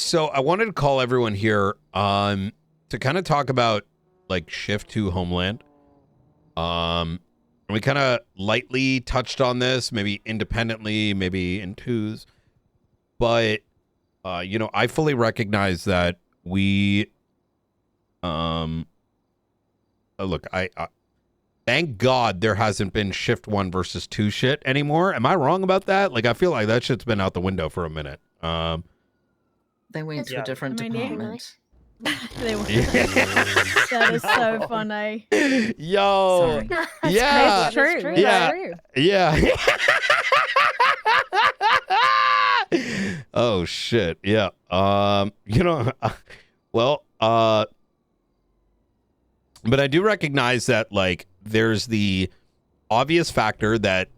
So I wanted to call everyone here to kind of talk about like Shift to Homeland. We kind of lightly touched on this, maybe independently, maybe in twos, but you know, I fully recognize that we look, I thank God there hasn't been Shift 1 versus 2 shit anymore. Am I wrong about that? Like, I feel like that shit's been out the window for a minute. They went to a different department. They were. Yeah. That is so funny. Yo. Sorry. Yeah. It's true. Yeah. Yeah. Oh shit. Yeah. You know, well, but I do recognize that like there's the obvious factor that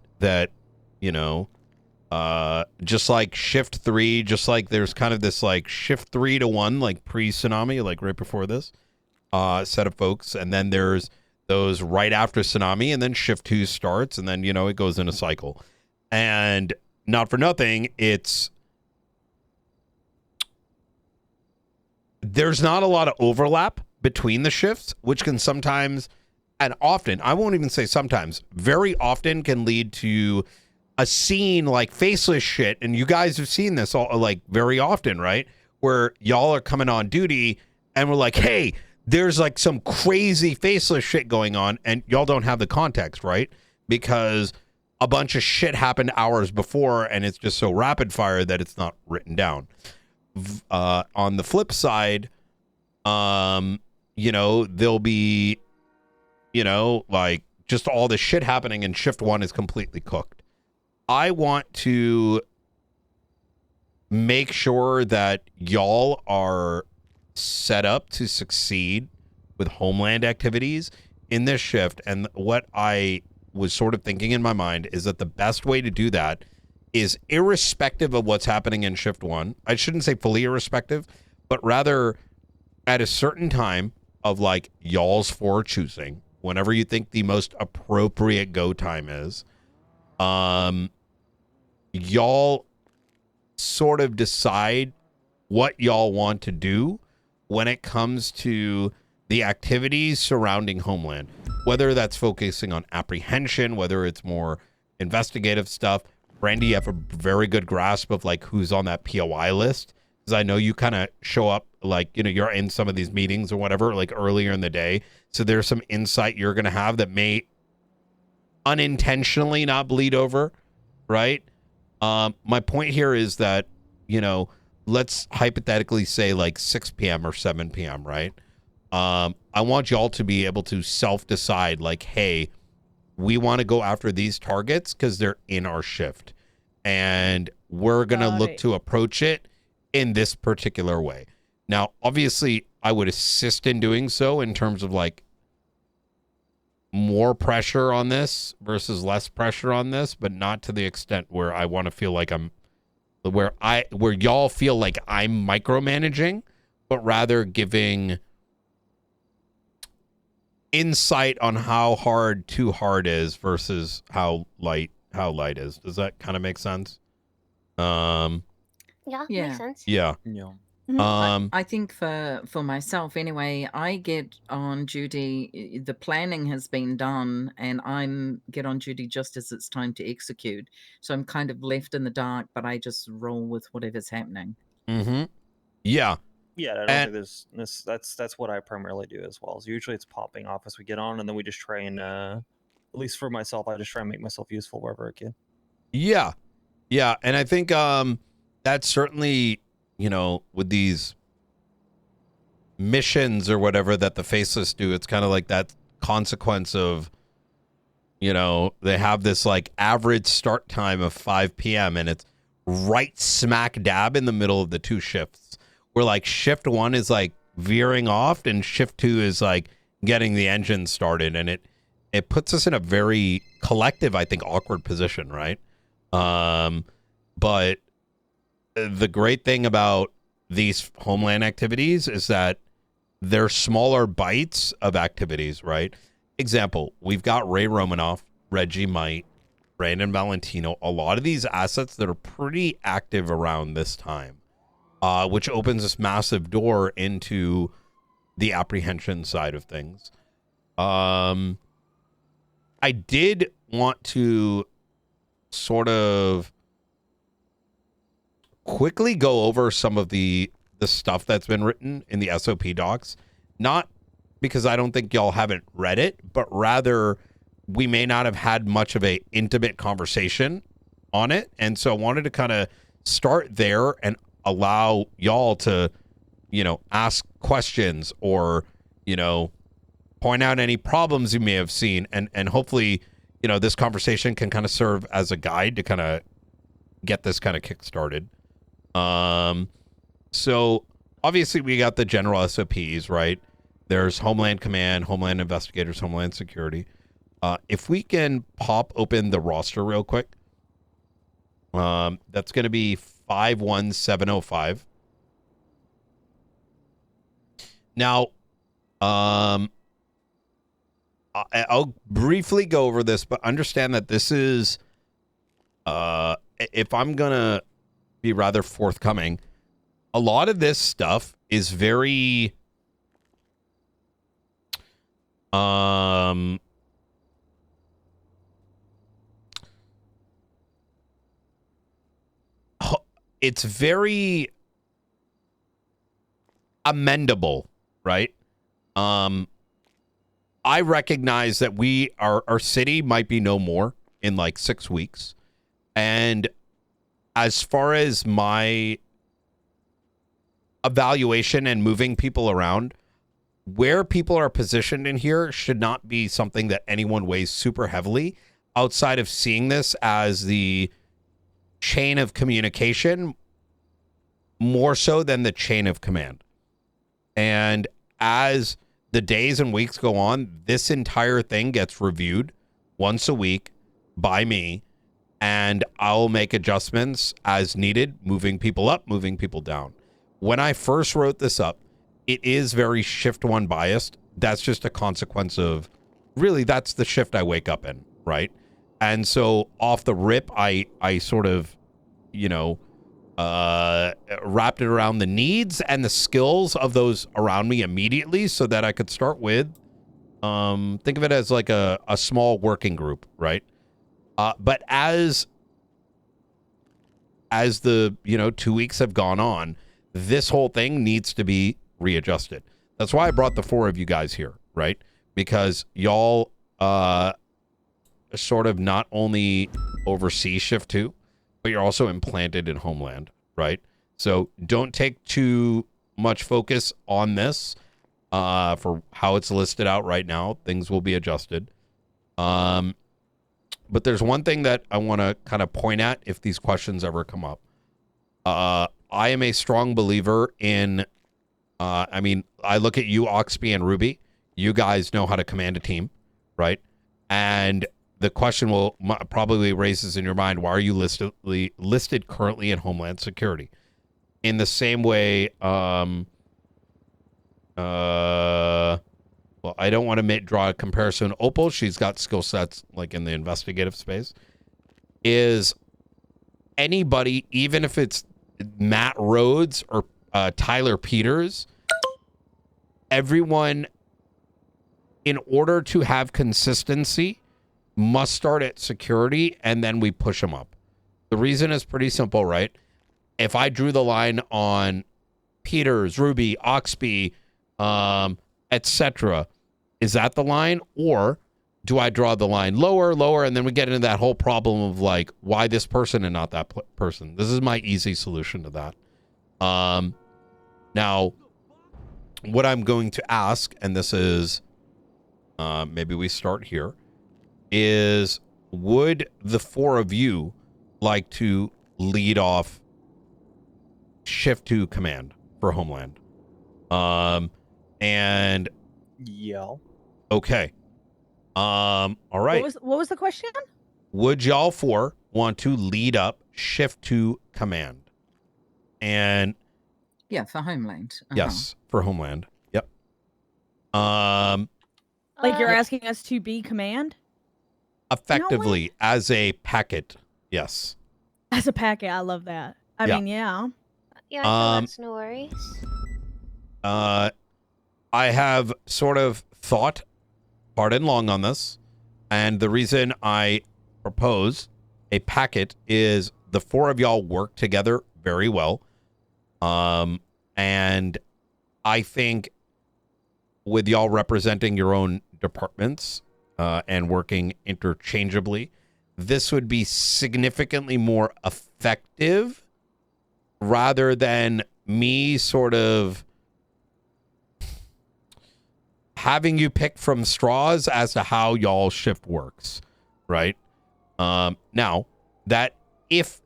you know, just like Shift 3, just like there's kind of this like Shift 3 to 1 like pre-tsunami, like right before this set of folks, and then there's those right after tsunami, and then Shift 2 starts, and then you know it goes in a cycle. And not for nothing, there's not a lot of overlap between the shifts, which can sometimes and often, I won't even say sometimes, very often can lead to a scene like faceless shit. And you guys have seen this all like very often, right? Where y'all are coming on duty and we're like, hey, there's like some crazy faceless shit going on, and y'all don't have the context, right? Because a bunch of shit happened hours before and it's just so rapid fire that it's not written down. On the flip side, you know, there'll be, you know, like just all this shit happening and Shift 1 is completely cooked. I want to make sure that y'all are set up to succeed with Homeland activities in this shift. And what I was sort of thinking in my mind is that the best way to do that is irrespective of what's happening in Shift 1. I shouldn't say fully irrespective, but rather at a certain time of like y'all's for choosing, whenever you think the most appropriate go time is, y'all sort of decide what y'all want to do when it comes to the activities surrounding Homeland, whether that's focusing on apprehension, whether it's more investigative stuff. Brandy, you have a very good grasp of like who's on that POI list, because I know you kind of show up like, you know, you're in some of these meetings or whatever, like earlier in the day. So there's some insight you're going to have that may unintentionally not bleed over, right? My point here is that, you know, let's hypothetically say like 6 p.m. or 7 p.m., right? I want y'all to be able to self-decide like, hey, we want to go after these targets because they're in our shift. And we're going to look to approach it in this particular way. Now, obviously, I would assist in doing so in terms of like more pressure on this versus less pressure on this, but not to the extent where I want to feel like where y'all feel like I'm micromanaging, but rather giving insight on how hard too hard is versus how light is. Does that kind of make sense? Yeah, makes sense. Yeah. I think for myself anyway, I get on duty, the planning has been done and get on duty just as it's time to execute. So I'm kind of left in the dark, but I just roll with whatever's happening. Mm-hmm. Yeah. Yeah, I don't think there's this. That's what I primarily do as well. So usually it's popping off as we get on, and then we just try and, at least for myself, I just try and make myself useful wherever I can. Yeah, yeah, and I think that's certainly, you know, with these missions or whatever that the Faceless do, it's kind of like that consequence of, you know, they have this like average start time of 5 p.m. and it's right smack dab in the middle of the two shifts. Where like Shift 1 is like veering off and Shift 2 is like getting the engine started, and it puts us in a very collective, I think, awkward position, right? But the great thing about these Homeland activities is that they're smaller bites of activities, right? Example, we've got Ray Romanoff, Reggie Might, Brandon Valentino, a lot of these assets that are pretty active around this time. which opens this massive door into the apprehension side of things. I did want to sort of quickly go over some of the stuff that's been written in the SOP docs, not because I don't think y'all haven't read it, but rather we may not have had much of a intimate conversation on it. And so I wanted to kind of start there and allow y'all to, ask questions or, point out any problems you may have seen. And hopefully, this conversation can kind of serve as a guide to kind of get this kind of kick-started. So obviously we got the general SOPs, right? There's Homeland Command, Homeland Investigators, Homeland Security. If we can pop open the roster real quick, that's going to be 51705. Now, I'll briefly go over this, but understand that this is, if I'm going to be rather forthcoming, a lot of this stuff is very, it's very amendable, right? I recognize that our city might be no more in like 6 weeks. And as far as my evaluation and moving people around, where people are positioned in here should not be something that anyone weighs super heavily outside of seeing this as the chain of communication more so than the chain of command. And as the days and weeks go on, this entire thing gets reviewed once a week by me, and I'll make adjustments as needed, moving people up, moving people down. When I first wrote this up, it is very shift one biased. That's just a consequence of, really, that's the shift I wake up in, right? And so off the rip, I sort of, wrapped it around the needs and the skills of those around me immediately so that I could start with, think of it as like a small working group, right? But as the, 2 weeks have gone on, this whole thing needs to be readjusted. That's why I brought the four of you guys here, right? Because y'all sort of not only oversee Shift 2, but you're also implanted in Homeland, right? So don't take too much focus on this for how it's listed out right now. Things will be adjusted. But there's one thing that I want to kind of point at if these questions ever come up. I am a strong believer in, I look at you, Oxby and Ruby. You guys know how to command a team, right? And the question will probably raises in your mind, why are you listed currently in Homeland Security? In the same way, well, I don't want to draw a comparison. Opal, she's got skill sets like in the investigative space. Is anybody, even if it's Matt Rhodes or Tyler Peters, everyone, in order to have consistency, must start at security and then we push them up. The reason is pretty simple, right? If I drew the line on Peters, Ruby, Oxby, etc., is that the line? Or do I draw the line lower, and then we get into that whole problem of like, why this person and not that person? This is my easy solution to that. Now, what I'm going to ask, and this is, maybe we start here, is would the four of you like to lead off Shift 2 command for Homeland? And yeah. Okay. All right. What was the question? Would y'all four want to lead up Shift 2 command? And yeah, for Homeland. Yes, for Homeland. Yep. Like you're asking us to be command? Effectively, as a packet. Yes. As a packet, I love that. I mean, yeah. Yeah, I feel that's no worries. I have sort of thought hard and long on this, and the reason I propose a packet is the four of y'all work together very well. And I think with y'all representing your own departments and working interchangeably, this would be significantly more effective rather than me sort of having you pick from straws as to how y'all shift works, right? Now, that if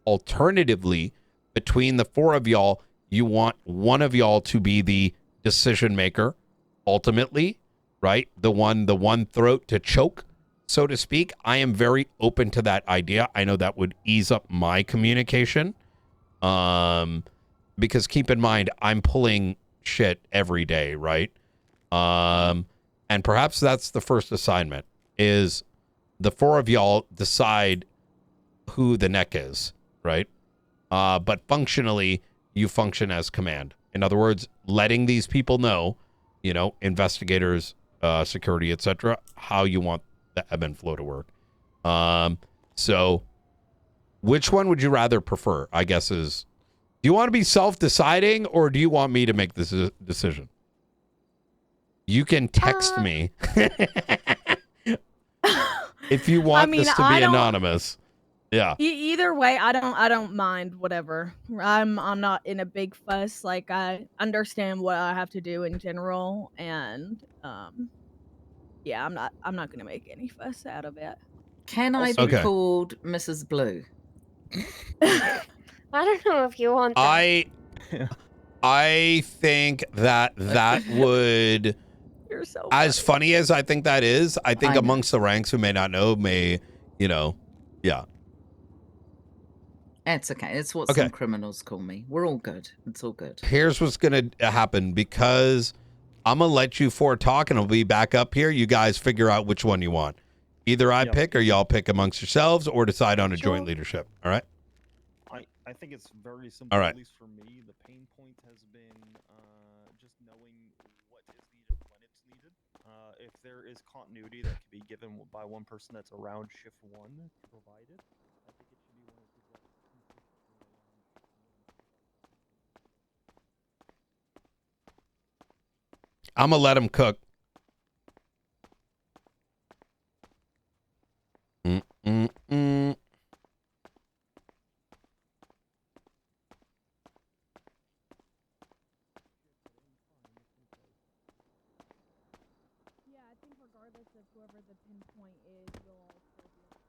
alternatively between the four of y'all, you want one of y'all to be the decision maker, ultimately, right? The one throat to choke, so to speak. I am very open to that idea. I know that would ease up my communication. Because keep in mind, I'm pulling shit every day, right? And perhaps that's the first assignment, is the four of y'all decide who the neck is, right? But functionally, you function as command. In other words, letting these people know, investigators, security, etc., how you want the ebb and flow to work. So which one would you rather prefer, I guess, is, do you want to be self-deciding or do you want me to make this decision? You can text me if you want this to be anonymous. Yeah. Either way, I don't mind whatever. I'm not in a big fuss. Like, I understand what I have to do in general, and yeah, I'm not gonna make any fuss out of it. Can I be called Mrs. Blue? I don't know if you want that. I think that would, You're so as funny. funny as I think that is, I think amongst the ranks who may not know may, yeah. That's okay. It's what some criminals call me. We're all good. It's all good. Here's what's going to happen, because I'm going to let you four talk and I'll be back up here. You guys figure out which one you want. Either I pick or y'all pick amongst yourselves or decide on a joint leadership. All right? I think it's very simple, all right. At least for me. The pain point has been just knowing what is needed when it's needed. If there is continuity that can be given by one person that's around shift one provided, I think it should be one of the people that's consistently around shift one. I'm going to let him cook. Mm-mm-mm. Yeah, I think regardless of whoever the pinpoint is, you'll all still be able to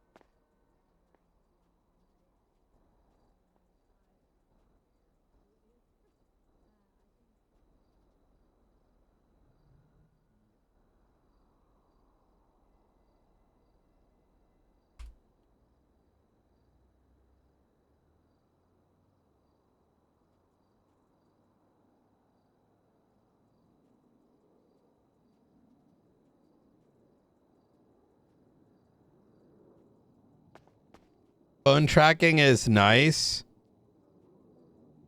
Phone tracking is nice.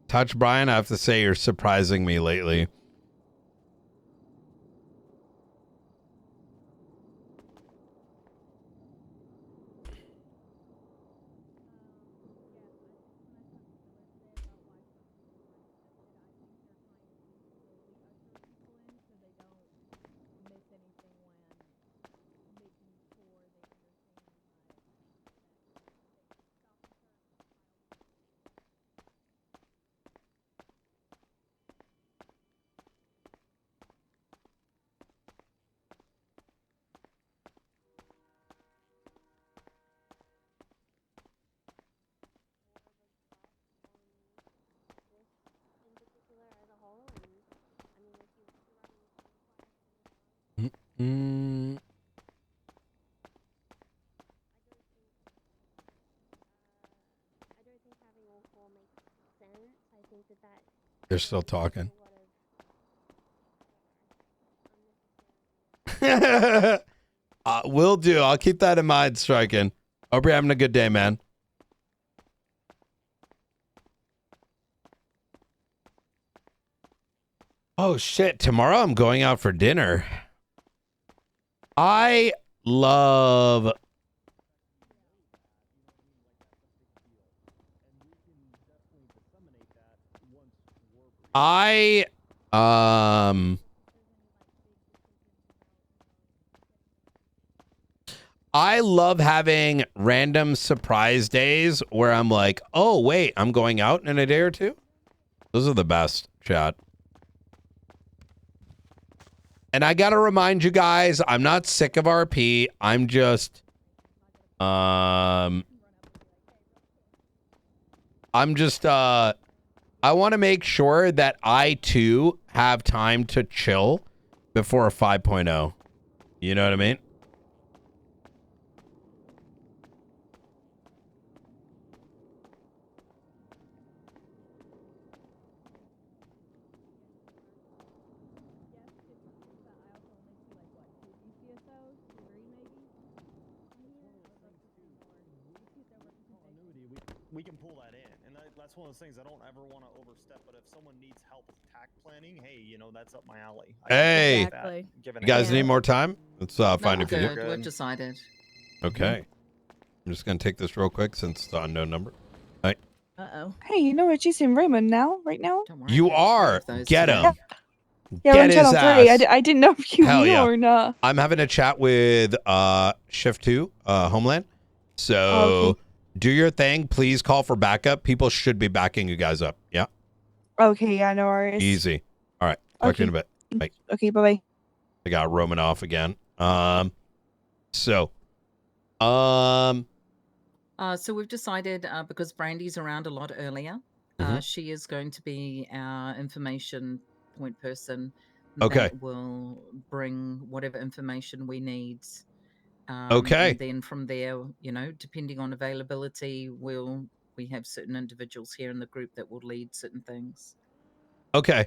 Touch Brian, I have to say you're surprising me lately. Mm. They're still talking. Will do. I'll keep that in mind, Striking. Hope you're having a good day, man. Oh shit, tomorrow I'm going out for dinner. I love I um I love having random surprise days where I'm like, oh wait, I'm going out in a day or two. Those are the best, chat. And I gotta remind you guys, I'm not sick of RP. I'm just I want to make sure that I too have time to chill before a 5.0. You know what I mean? We can pull that in, and that's one of those things I don't ever want to overstep. But if someone needs help with tack planning, hey, you know that's up my alley. Hey, Exactly. you guys need more time? Let's find No, it for you. we've decided. Okay. I'm just gonna take this real quick since it's the unknown number. All right. Uh-oh. Hey, you know what? She's in Raymond now, right now. Don't worry, You I've got two are. of those Get today. him. Yeah, we're Get on his channel 3. ass. I didn't know if you Hell knew yeah. or not. I'm having a chat with Shift 2, Homeland. So Okay. do your thing. Please call for backup. People should be backing you guys up. Yeah. Okay, yeah, no worries. Easy. All right. Talk to you in a bit. Bye. Okay, bye-bye. I got roaming off again. So we've decided because Brandy's around a lot earlier, she is going to be our information point person Okay. that will bring whatever information we need. Okay. And then from there, you know, depending on availability, we have certain individuals here in the group that will lead certain things. Okay.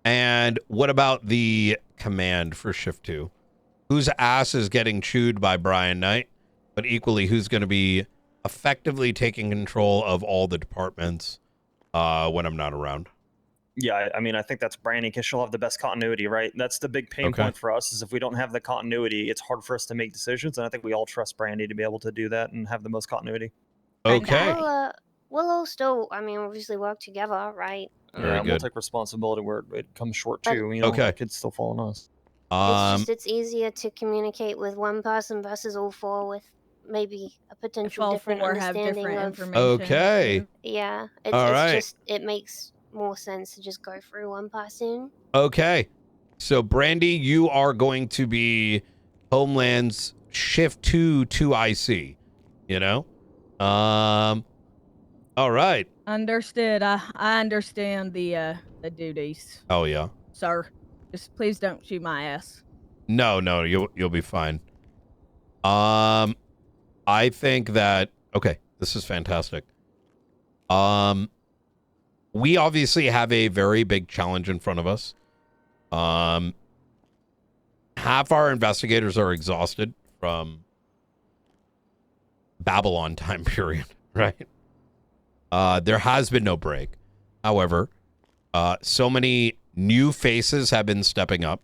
And what about the command for Shift 2? Whose ass is getting chewed by Brian Knight, but equally who's going to be effectively taking control of all the departments when I'm not around? Yeah, I mean, I think that's Brandy because she'll have the best continuity, right? That's the big pain point for us is if we don't have the continuity, it's hard for us to make decisions. And I think we all trust Brandy to be able to do that and have the most continuity. Okay. We'll all still, I mean, obviously work together, right? Very good. We'll take responsibility where it comes short But- too. You know, Okay. it could still fall on us. It's easier to communicate with one person versus all four with maybe a potential all different four have understanding different of information. Okay. Yeah, All right. just it makes more sense to just go through one person. Okay. So, Brandy, you are going to be Homeland's Shift 2 IC. You know? All right. Understood. I understand the duties, Oh, yeah. sir. Just please don't shoot my ass. No, you'll be fine. I think that okay, this is fantastic. We obviously have a very big challenge in front of us. Half our investigators are exhausted from Babylon time period, right? There has been no break. However, so many new faces have been stepping up,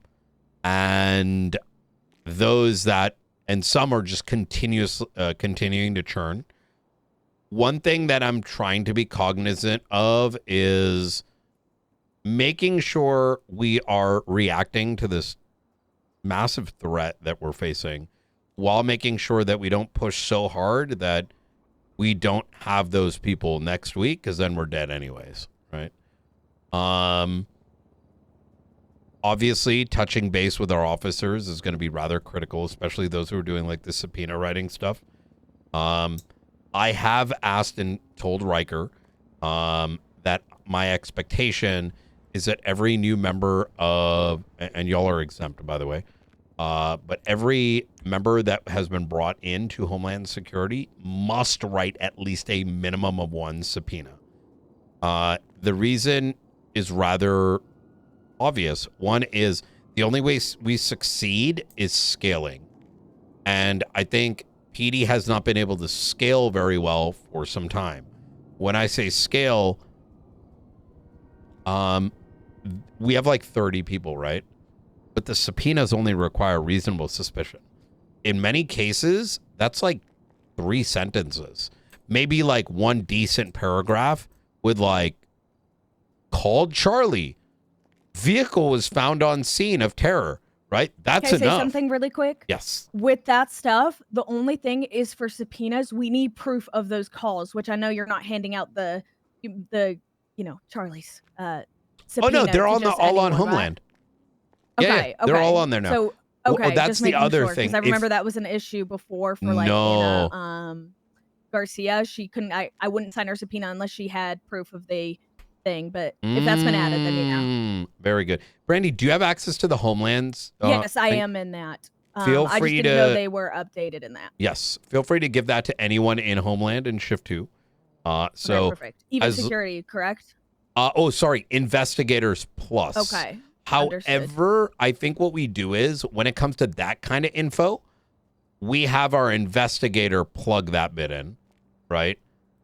and some are just continuing to churn. One thing that I'm trying to be cognizant of is making sure we are reacting to this massive threat that we're facing while making sure that we don't push so hard that we don't have those people next week, because then we're dead anyways, right? Obviously, touching base with our officers is going to be rather critical, especially those who are doing like the subpoena writing stuff. I have asked and told Riker that my expectation is that every new member of, and y'all are exempt, by the way, but every member that has been brought into Homeland Security must write at least a minimum of one subpoena. The reason is rather obvious. One is the only way we succeed is scaling. And I think PD has not been able to scale very well for some time. When I say scale, we have like 30 people, right? But the subpoenas only require reasonable suspicion. In many cases, that's like 3 sentences. Maybe like one decent paragraph with like, called Charlie. Vehicle was found on scene of terror, right? That's Can I enough. say something really quick? Yes. With that stuff, the only thing is for subpoenas, we need proof of those calls, which I know you're not handing out the Charlie's subpoena. Oh no, they're to all just on anyone, right? Homeland. Yeah, Okay, they're all okay. on there now. So Well, okay, that's just the making other sure, thing. because I If- remember that was an issue before for like No. Anna Garcia. She couldn't. I wouldn't sign her subpoena unless she had proof of the thing. But if that's been added, then Very good. Brandy, do you have access to the Homelands? yes, I thing? am in that. Feel I just free didn't know to- they were updated in that. Yes. Feel free to give that to anyone in Homeland in Shift 2. Okay, So, perfect. Even as- security, correct? sorry, Investigators Plus. Okay. However, I think what we do is when it comes to that kind of info, we have our investigator plug that bit in, right?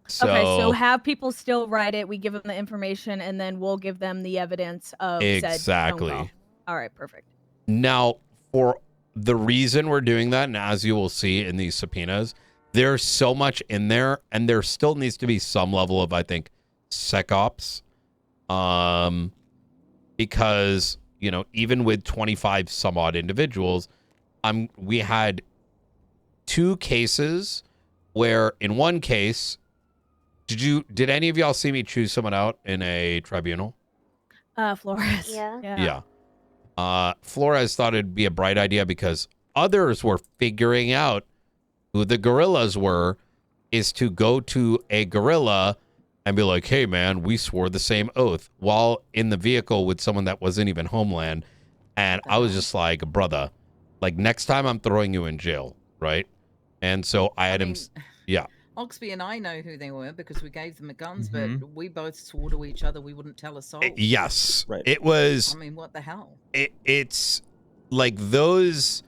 So have people still write it. We give them the information, and then we'll give them the evidence of said phone Exactly. call. All right, perfect. Now, for the reason we're doing that, and as you will see in these subpoenas, there's so much in there, and there still needs to be some level of, I think, SecOps. Because, even with 25 some odd individuals, we had 2 cases where in one case, did any of y'all see me choose someone out in a tribunal? Flores. Yeah. Yeah. Flores thought it'd be a bright idea because others were figuring out who the gorillas were, is to go to a gorilla and be like, hey, man, we swore the same oath while in the vehicle with someone that wasn't even Homeland. And I was just like, brother, like next time I'm throwing you in jail, right? And so I had him. Yeah. Oxby and I know who they were because we gave them the guns, but we both swore to each other we wouldn't tell a soul. Yes. Right. It was. I mean, what the hell? It's like those,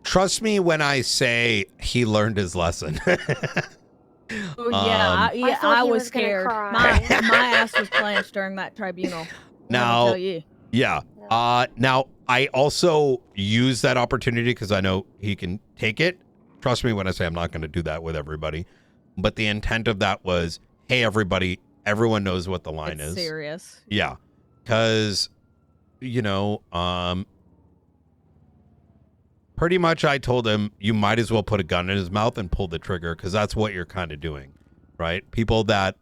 trust me when I say he learned his lesson. Oh, yeah, I thought I he was was gonna scared. cry. My ass was clenched during that tribunal. Now, tell you. yeah. Now I also use that opportunity because I know he can take it. Trust me when I say I'm not going to do that with everybody. But the intent of that was, hey, everybody, everyone knows what the line It's is. serious. Yeah. Because, pretty much I told him you might as well put a gun in his mouth and pull the trigger because that's what you're kind of doing, right? People that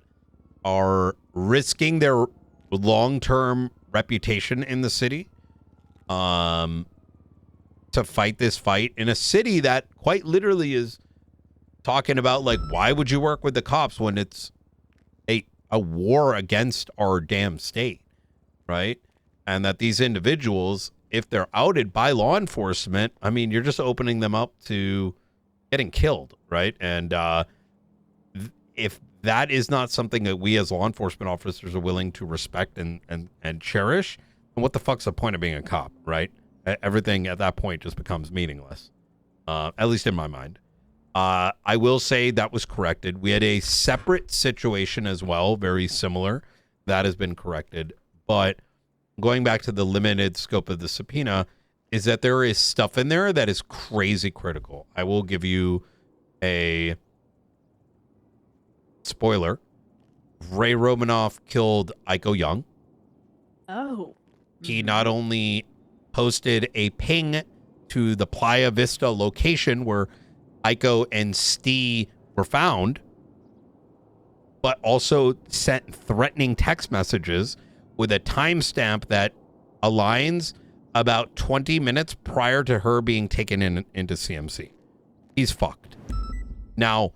are risking their long-term reputation in the city to fight this fight in a city that quite literally is talking about, like, why would you work with the cops when it's a war against our damn state, right? And that these individuals, if they're outed by law enforcement, I mean, you're just opening them up to getting killed, right? And if that is not something that we as law enforcement officers are willing to respect and cherish, then what the fuck's the point of being a cop, right? Everything at that point just becomes meaningless, at least in my mind. I will say that was corrected. We had a separate situation as well, very similar. That has been corrected. But going back to the limited scope of the subpoena, is that there is stuff in there that is crazy critical. I will give you a spoiler. Ray Romanoff killed Aiko Young. Oh. He not only posted a ping to the Playa Vista location where Aiko and Stee were found, but also sent threatening text messages with a timestamp that aligns about 20 minutes prior to her being taken into CMC. He's fucked. Now,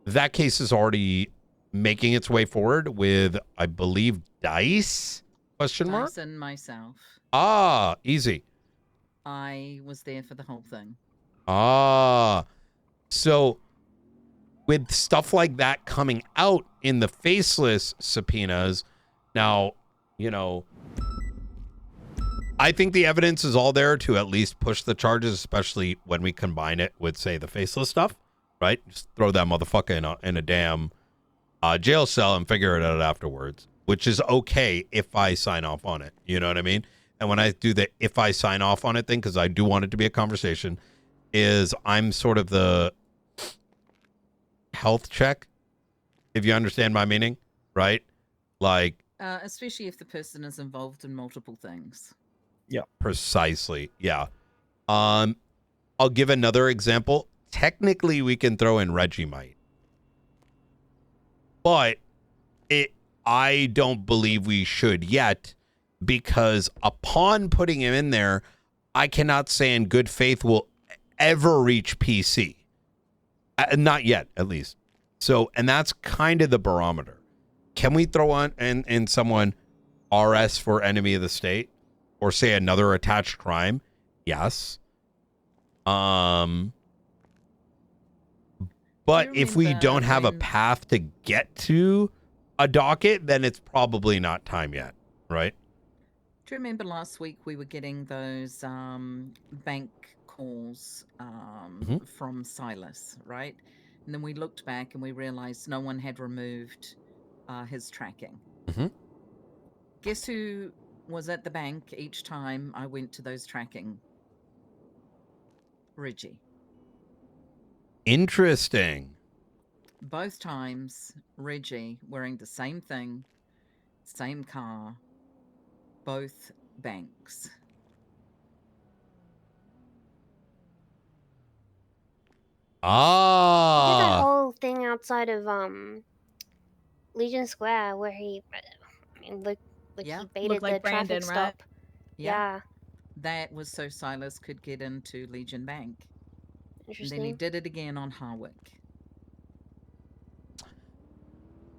that case is already making its way forward with, I believe, Dice? Question mark? Dice and myself. Ah, easy. I was there for the whole thing. Ah. So, with stuff like that coming out in the faceless subpoenas, now, I think the evidence is all there to at least push the charges, especially when we combine it with, say, the faceless stuff, right? Just throw that motherfucker in a damn jail cell and figure it out afterwards, which is okay if I sign off on it. You know what I mean? And when I do the if I sign off on it thing, because I do want it to be a conversation, is I'm sort of the health check, if you understand my meaning, right? Like, especially if the person is involved in multiple things. Yeah. Precisely. Yeah. I'll give another example. Technically, we can throw in Reggie but I don't believe we should yet, because upon putting him in there, I cannot say in good faith will ever reach PC. Not yet, at least. So, and that's kind of the barometer. Can we throw on in someone RS for enemy of the state, or say another attached crime? Yes. But if we don't have a path to get to a docket, then it's probably not time yet, right? Do you remember last week we were getting those bank calls from Silas, right? And then we looked back and we realized no one had removed his tracking. Guess who was at the bank each time I went to those tracking? Reggie. Interesting. Both times, Reggie wearing the same thing, same car, both banks. He did that Ah. whole thing outside of Legion Square where he, he baited Looked like the Brandon, traffic right? stop. Yeah. That was so Silas could get into Legion Bank. And Interesting. then he did it again on Harwick.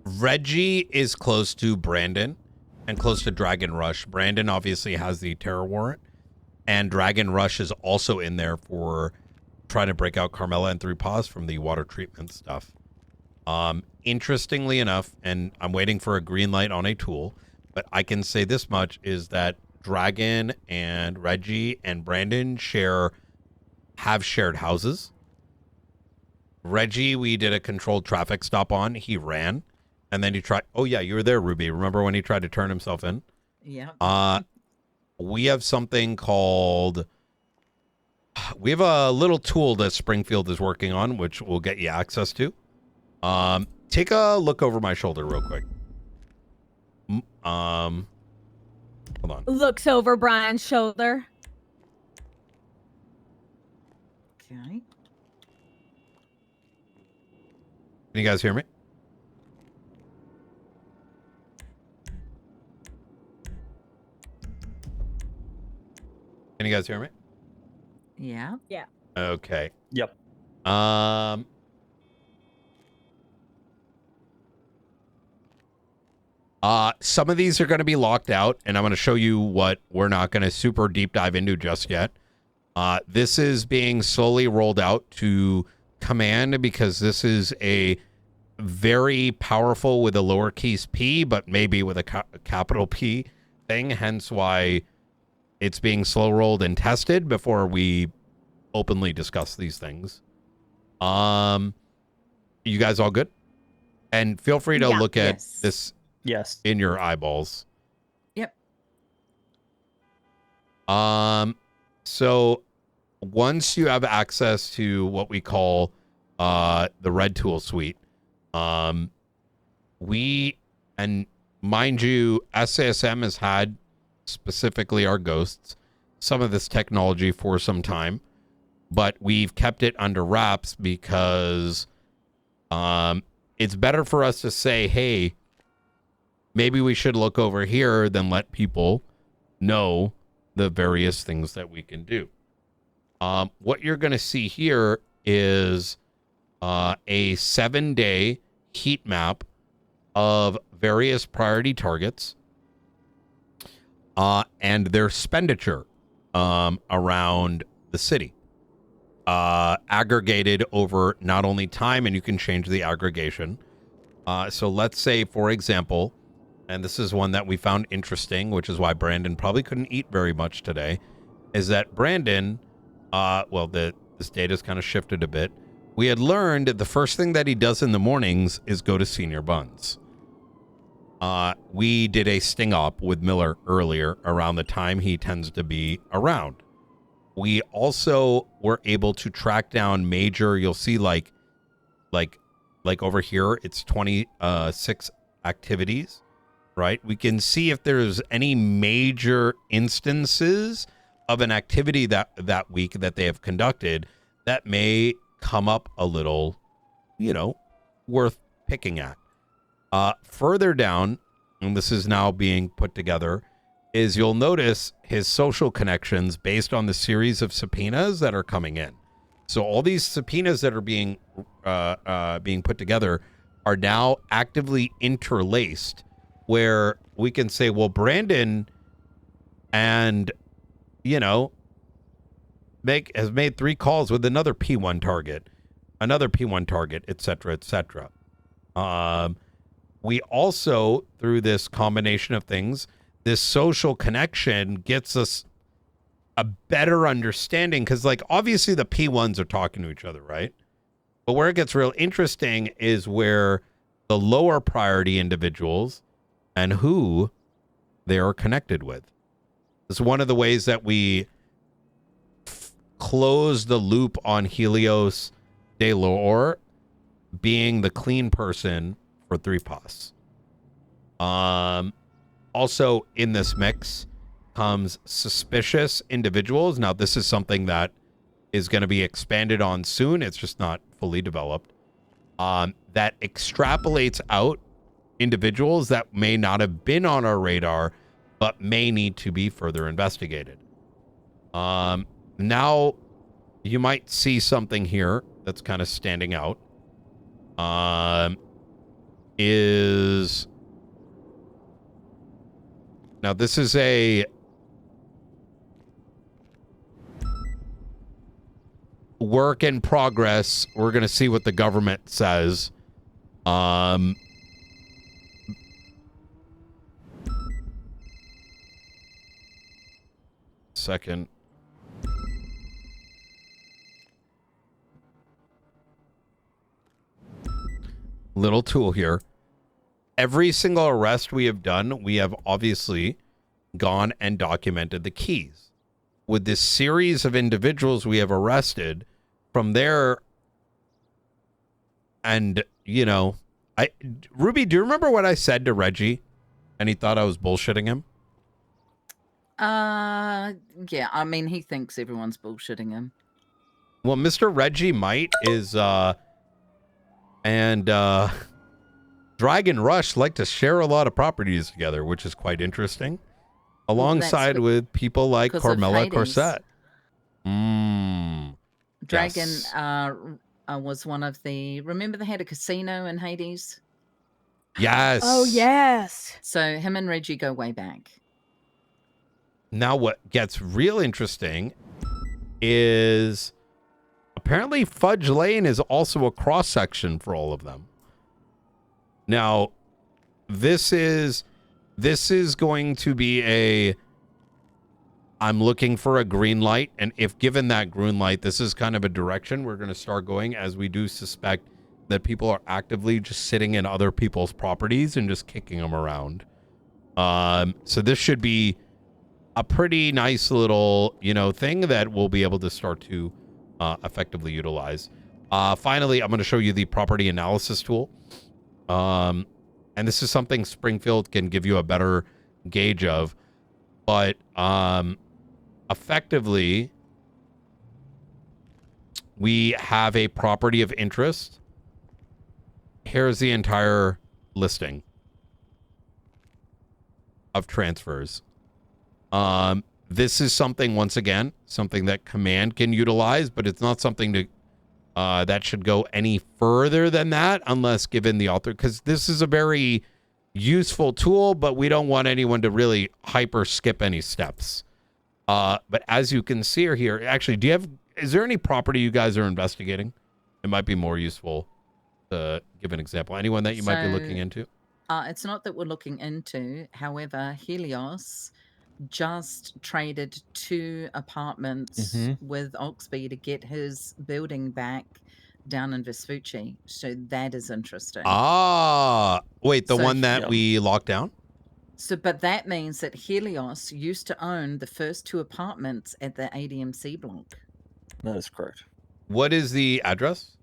Reggie is close to Brandon and close to Dragon Rush. Brandon obviously has the terror warrant, and Dragon Rush is also in there for trying to break out Carmela and Three Paws from the water treatment stuff. Interestingly enough, and I'm waiting for a green light on a tool, but I can say this much is that Dragon and Reggie and Brandon have shared houses. Reggie, we did a controlled traffic stop on. He ran. And then he tried. Oh, yeah, you were there, Ruby. Remember when he tried to turn himself in? Yeah. We have something called. We have a little tool that Springfield is working on, which we'll get you access to. Take a look over my shoulder real quick. Hold on. Looks over Brian's shoulder. Okay. Can you guys hear me? Can you guys hear me? Yeah. Yeah. Okay. Yep. Some of these are going to be locked out, and I'm going to show you what we're not going to super deep dive into just yet. This is being slowly rolled out to command because this is a very powerful with a lowercase p, but maybe with a capital P thing, hence why it's being slow rolled and tested before we openly discuss these things. You guys all good? And feel free to look at this in your eyeballs. Yep. So once you have access to what we call the Red Tool Suite, we, and mind you, SASM has had, specifically our ghosts, some of this technology for some time, but we've kept it under wraps because it's better for us to say, hey, maybe we should look over here than let people know the various things that we can do. What you're going to see here is a 7-day heat map of various priority targets and their expenditure around the city, aggregated over not only time, and you can change the aggregation. So let's say, for example, and this is one that we found interesting, which is why Brandon probably couldn't eat very much today, is that Brandon, this data's kind of shifted a bit. We had learned the first thing that he does in the mornings is go to Senior Buns. We did a sting op with Miller earlier around the time he tends to be around. We also were able to track down major, you'll see like over here, it's 26 activities, right? We can see if there's any major instances of an activity that week that they have conducted that may come up a little, worth picking at. Further down, and this is now being put together, is you'll notice his social connections based on the series of subpoenas that are coming in. So all these subpoenas that are being put together are now actively interlaced, where we can say, well, Brandon and has made 3 calls with another P1 target, etc., etc. We also, through this combination of things, this social connection gets us a better understanding, because obviously the P1s are talking to each other, right? But where it gets real interesting is where the lower priority individuals and who they are connected with. It's one of the ways that we close the loop on Helios de Lore being the clean person for 3POS. Also in this mix comes suspicious individuals. Now, this is something that is going to be expanded on soon. It's just not fully developed. That extrapolates out individuals that may not have been on our radar, but may need to be further investigated. Now, you might see something here that's kind of standing out. Now, this is a work in progress. We're going to see what the government says. Second. Little tool here. Every single arrest we have done, we have obviously gone and documented the keys. With this series of individuals we have arrested, from there, and, Ruby, do you remember what I said to Reggie? And he thought I was bullshitting him? Yeah, I mean, he thinks everyone's bullshitting him. Well, Mr. Reggie Might is, Dragon Rush like to share a lot of properties together, which is quite interesting, alongside with people like Carmela Corset. Dragon Yes. Was one of the... Remember they had a casino in Hades? Yes. Oh, yes. So him and Reggie go way back. Now what gets real interesting is apparently Fudge Lane is also a cross-section for all of them. Now, this is going to be I'm looking for a green light, and if given that green light, this is kind of a direction we're going to start going, as we do suspect that people are actively just sitting in other people's properties and just kicking them around. So this should be a pretty nice little, thing that we'll be able to start to effectively utilize. Finally, I'm going to show you the property analysis tool. And this is something Springfield can give you a better gauge of, but effectively, we have a property of interest. Here's the entire listing of transfers. This is something, once again, something that Command can utilize, but it's not something to that should go any further than that unless given the author, because this is a very useful tool, but we don't want anyone to really hyper skip any steps. But as you can see here, actually, is there any property you guys are investigating? It might be more useful to give an example. Anyone that you might be looking into? It's not that we're looking into. However, Helios just traded 2 apartments with Oxby to get his building back down in Vespucci. So that is interesting. Wait, the So- one that Yeah. we locked down? So, but that means that Helios used to own the first 2 apartments at the ADMC block. That is correct. What is the address?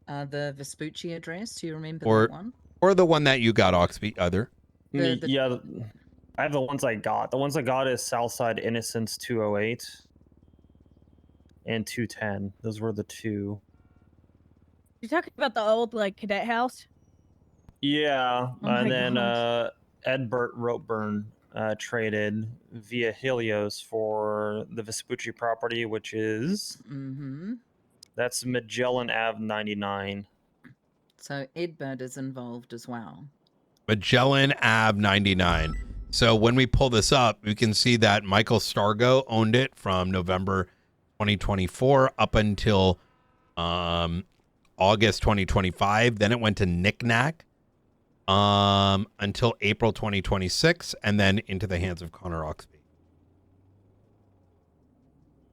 The Vespucci address, do you remember Or- that one? Or the one that you got, Oxby, either? The- Yeah, I have the ones I got. The ones I got is Southside Innocence 208 and 210. Those were the 2. You talking about the old like cadet house? Yeah, Oh my and then gosh. Edbert Ropeburn traded via Helios for the Vespucci property, which is Mm-hmm. that's Magellan Ave 99. So Edbird is involved as well. Magellan Ave 99. So when we pull this up, we can see that Michael Stargo owned it from November 2024 up until August 2025. Then it went to Knick-Knack until April 2026, and then into the hands of Connor Oxby.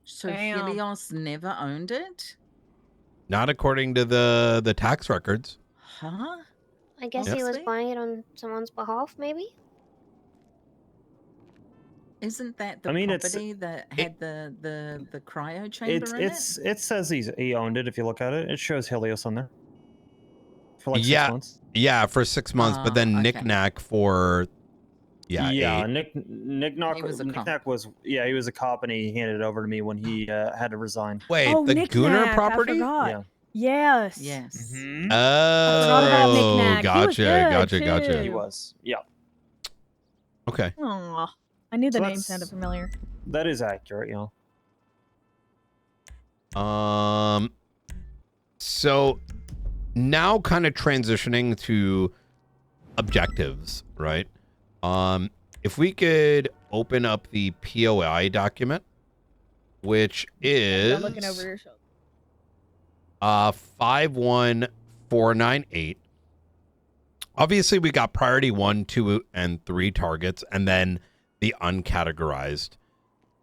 So Damn. Helios never owned it? Not according to the tax records. Huh? I guess he was Honestly? buying it on someone's behalf, maybe. Isn't that the I mean, it's- property that had the cryo chamber in It says he owned it. If you look at it, it shows Helios on there for like Yeah. 6 months. Yeah, for 6 months, but then okay. Knick-Knack for eight. Knick-Knack He was a cop. Knick-Knack was he was a cop and he handed it over to me when he had to resign. Wait, Oh, the Knick-Knack, Gooner I property? forgot. Yeah. Yes. Yes. Mhm. forgot about Oh, Knick-Knack. He was gotcha, good, gotcha. too. He was. Yeah, Okay. Aw, I knew the So name that's- sounded familiar. that is accurate. So now kind of transitioning to objectives, right? If we could open up the POI document, which is I'm looking over your shoulder. 51498. Obviously, we got priority 1, 2, and 3 targets, and then the uncategorized.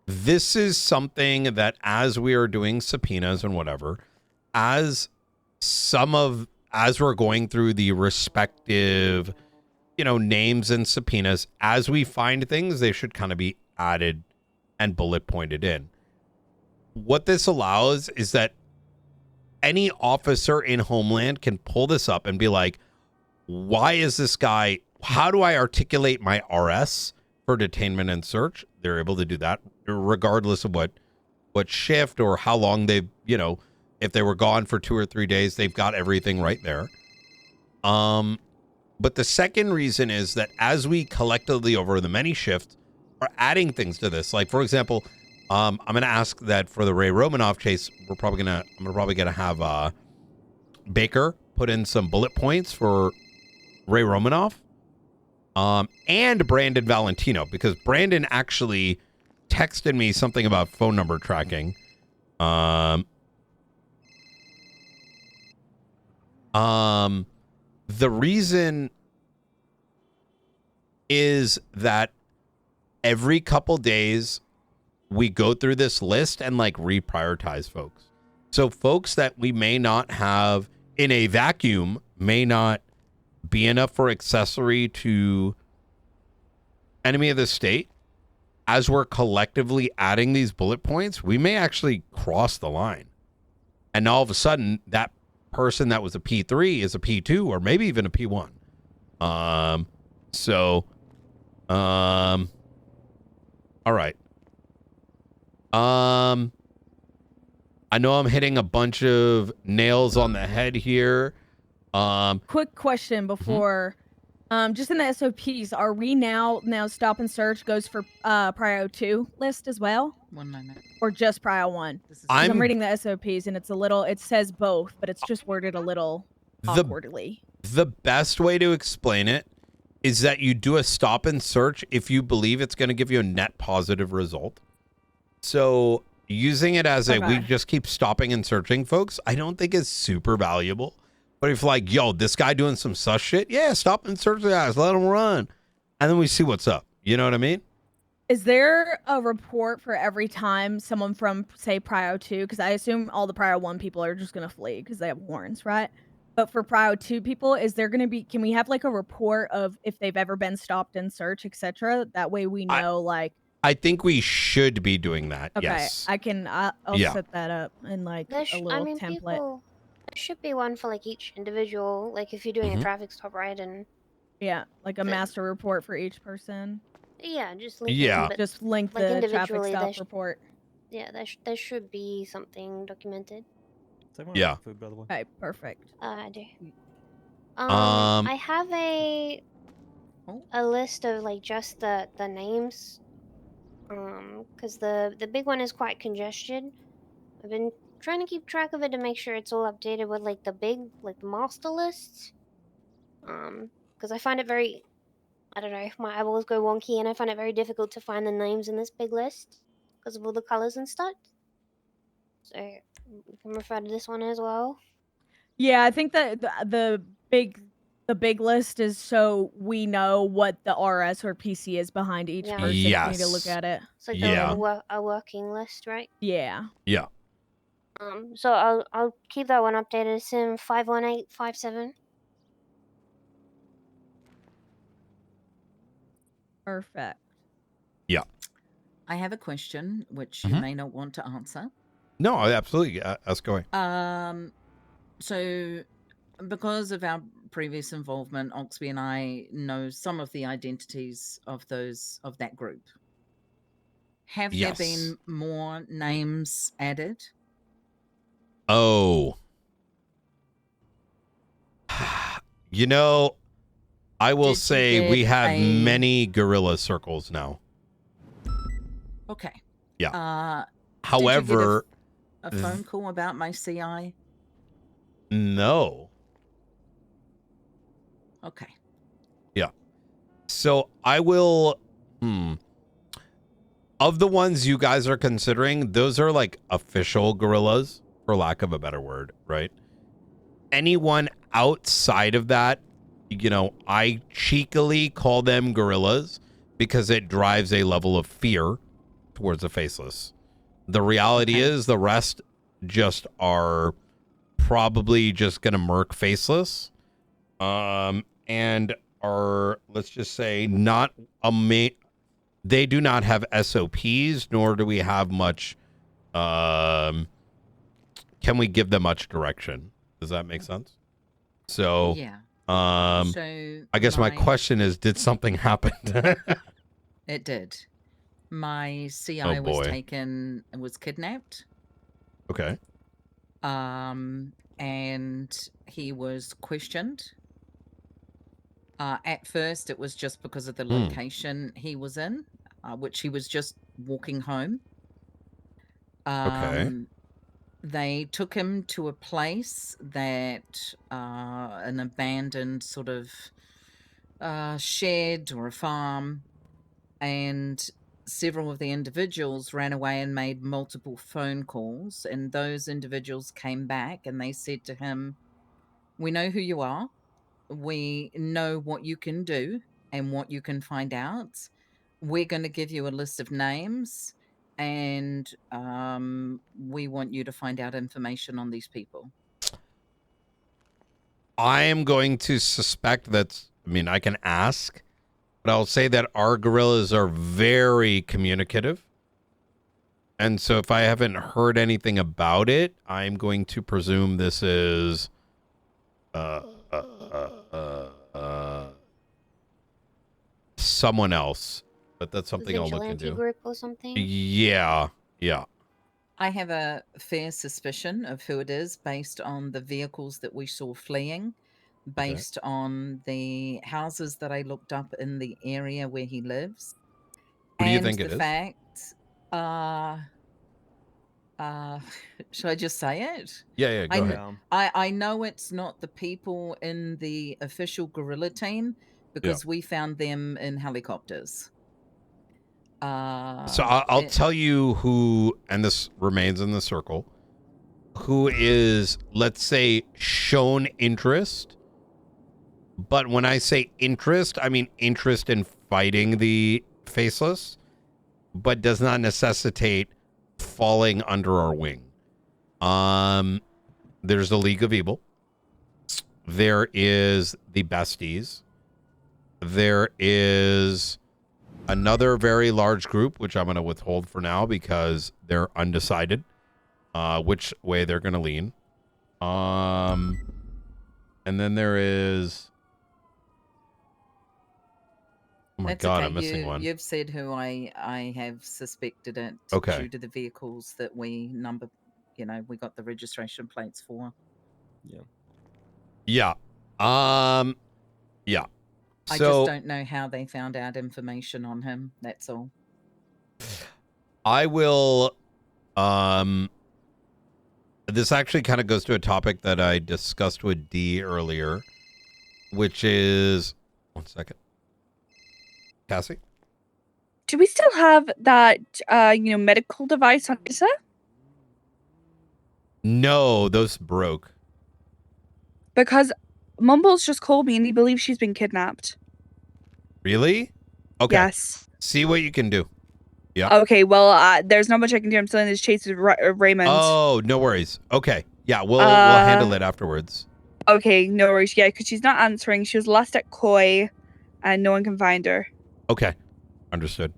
This is something that as we are doing subpoenas and whatever, as we're going through the respective, names and subpoenas, as we find things, they should kind of be added and bullet pointed in. What this allows is that any officer in Homeland can pull this up and be like, why is this guy, how do I articulate my RS for detainment and search? They're able to do that regardless of what shift or how long they've, if they were gone for 2 or 3 days, they've got everything right there. But the second reason is that as we collectively over the many shifts are adding things to this, like for example, I'm going to ask that for the Ray Romanoff chase, I'm probably going to have Baker put in some bullet points for Ray Romanoff and Brandon Valentino, because Brandon actually texted me something about phone number tracking. The reason is that every couple days we go through this list and like reprioritize folks. So folks that we may not have in a vacuum may not be enough for accessory to enemy of the state. As we're collectively adding these bullet points, we may actually cross the line. And all of a sudden, that person that was a P3 is a P2 or maybe even a P1. All right. I know I'm hitting a bunch of nails on the head here. Quick question before, just in the SOPs, are we now stop and search goes for Prio 2 list as well, 1 moment. or just Prio 1? This is 'Cause I'm reading the SOPs and it says both, but it's just worded a little The- awkwardly. The best way to explain it is that you do a stop and search if you believe it's going to give you a net positive result. So using it as we Okay. just keep stopping and searching, folks, I don't think is super valuable. But if like, yo, this guy doing some sus shit, yeah, stop and search the guys, let him run. And then we see what's up. You know what I mean? Is there a report for every time someone from, say, Prio 2? Because I assume all the Prio 1 people are just going to flee because they have warrants, right? But for Prio 2 people, is there going to be, can we have like a report of if they've ever been stopped in search, etc.? That way we know, like. I think we should be doing that. Okay, Yes. I'll set that up in like a little template. People, there should be one for like each individual. Like if you're doing a traffic stop, right? And yeah, like a master report for each person. Yeah, just link Yeah. them, but Just link like the traffic individually, stop report. Yeah, there should be something documented. Yeah. Food, by the way. Okay, perfect. I do. I have a list of like just the names. Because the big one is quite congested. I've been trying to keep track of it to make sure it's all updated with like the big, like the master lists. Because I find it very, I don't know, my eyeballs go wonky, and I find it very difficult to find the names in this big list because of all the colors and stuff. So you can refer to this one as well. Yeah, I think that the big list is so we know what the RS or PC is behind each person. Yes. We need to look at it. It's like a working list, right? Yeah. Yeah. So I'll keep that one updated. It's in 51857. Perfect. Yeah. I have a question which you may not want to answer. No, absolutely. Ask away. So because of our previous involvement, Oxby and I know some of the identities of that group. Have there been more names added? Oh. You know, I will say we have many gorilla circles now. Okay. Yeah. However, did you get a phone call about my CI? No. Okay. Yeah. So I will. Of the ones you guys are considering, those are like official gorillas, for lack of a better word, right? Anyone outside of that, you know, I cheekily call them gorillas because it drives a level of fear towards the faceless. The reality is the rest just are probably just going to murk faceless. And are, let's just say, not they do not have SOPs, nor do we have much, can we give them much direction? Does that make sense? So, yeah. So I guess my question is, did something happen? It did. My CI was kidnapped. Okay. And he was questioned. At first, it was just because of the location he was in, which he was just walking home. Okay. They took him to a place that an abandoned sort of shed or a farm, and several of the individuals ran away and made multiple phone calls, and those individuals came back and they said to him, "We know who you are. We know what you can do and what you can find out. We're going to give you a list of names, and we want you to find out information on these people." I am going to suspect that, I mean, I can ask, but I'll say that our gorillas are very communicative. And so if I haven't heard anything about it, I'm going to presume this is someone else. But that's something I'll look into. Group or something? Yeah. I have a fair suspicion of who it is based on the vehicles that we saw fleeing, based on the houses that I looked up in the area where he lives. Who do you think it is? The fact, should I just say it? Yeah, go ahead. I know it's not the people in the official gorilla team because we found them in helicopters. So I'll tell you who, and this remains in the circle, who is, let's say, shown interest. But when I say interest, I mean interest in fighting the faceless. but does not necessitate falling under our wing. There's the League of Evil. There is the Besties. There is another very large group, which I'm going to withhold for now because they're undecided which way they're going to lean. And then there is... Oh my God, I'm missing one. You've said who I have suspected it due to the vehicles that we number, we got the registration plates for. Yeah. Yeah. Yeah. I just don't know how they found out information on him. That's all. I will, this actually kind of goes to a topic that I discussed with Dee earlier, which is, one second. Cassie? Do we still have that, medical device on Issa? No, those broke. Because Mumbles just called me and he believes she's been kidnapped. Really? Okay. Yes. See what you can do. Yeah. Okay, well, there's not much I can do. I'm still in this chase with Raymond. Oh, no worries. Okay. Yeah, we'll handle it afterwards. Okay, no worries. Yeah, because she's not answering. She was last at Koi, and no one can find her. Okay. Understood.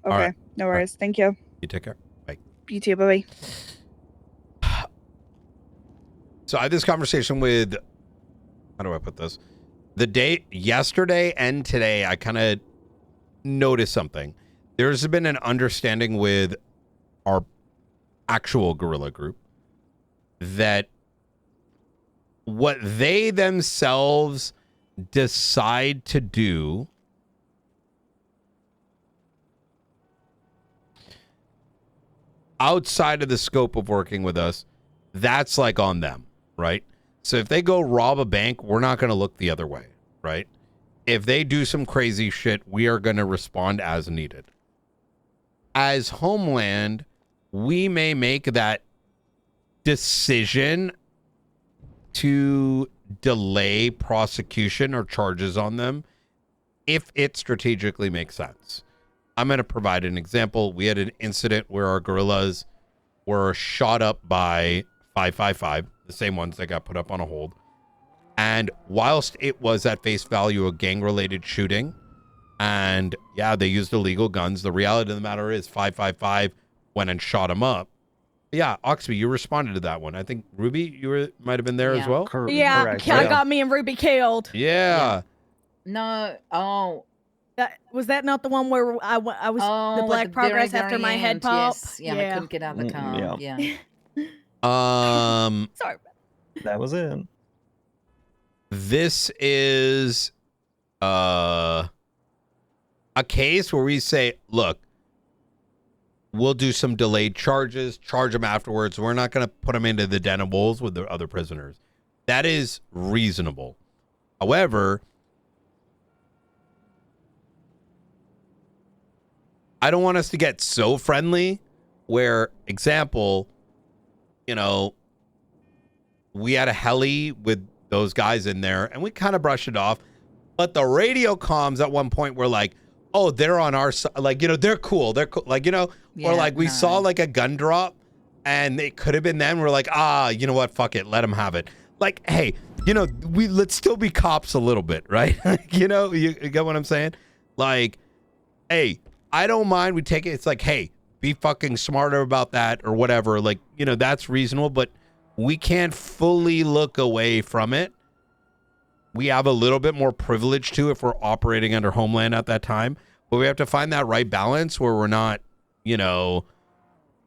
Okay, right. No worries. Right. Thank you. You take care. Bye. You too. Bye-bye. So I had this conversation with, how do I put this? Yesterday and today, I kind of noticed something. There's been an understanding with our actual guerrilla group that what they themselves decide to do outside of the scope of working with us, that's like on them, right? So if they go rob a bank, we're not going to look the other way, right? If they do some crazy shit, we are going to respond as needed. As Homeland, we may make that decision to delay prosecution or charges on them if it strategically makes sense. I'm going to provide an example. We had an incident where our guerrillas were shot up by 555, the same ones that got put up on a hold. And whilst it was at face value a gang-related shooting, and yeah, they used illegal guns, the reality of the matter is 555 went and shot him up. Yeah, Oxby, you responded to that one. I think Ruby, you might have been there as well. Correct. I got me and Ruby killed. Yeah. No. Oh. Was that not the one where I was the Black Progress very, after very my head pop? Yes. Yeah, I couldn't get out of the car. Yeah. Sorry. That was it. This is a case where we say, look, we'll do some delayed charges, charge them afterwards. We're not going to put them into the den of wolves with the other prisoners. That is reasonable. However, I don't want us to get so friendly where, example, we had a heli with those guys in there and we kind of brushed it off. But the radio comms at one point were like, oh, they're on our side. Like, they're cool. They're cool. Like, or like we saw like a gun drop and it could have been them. We're like, you know what? Fuck it. Let them have it. Like, hey, let's still be cops a little bit, right? You get what I'm saying? Like, hey, I don't mind. We take it. It's like, hey, be fucking smarter about that or whatever. Like, that's reasonable, but we can't fully look away from it. We have a little bit more privilege too if we're operating under Homeland at that time, but we have to find that right balance where we're not,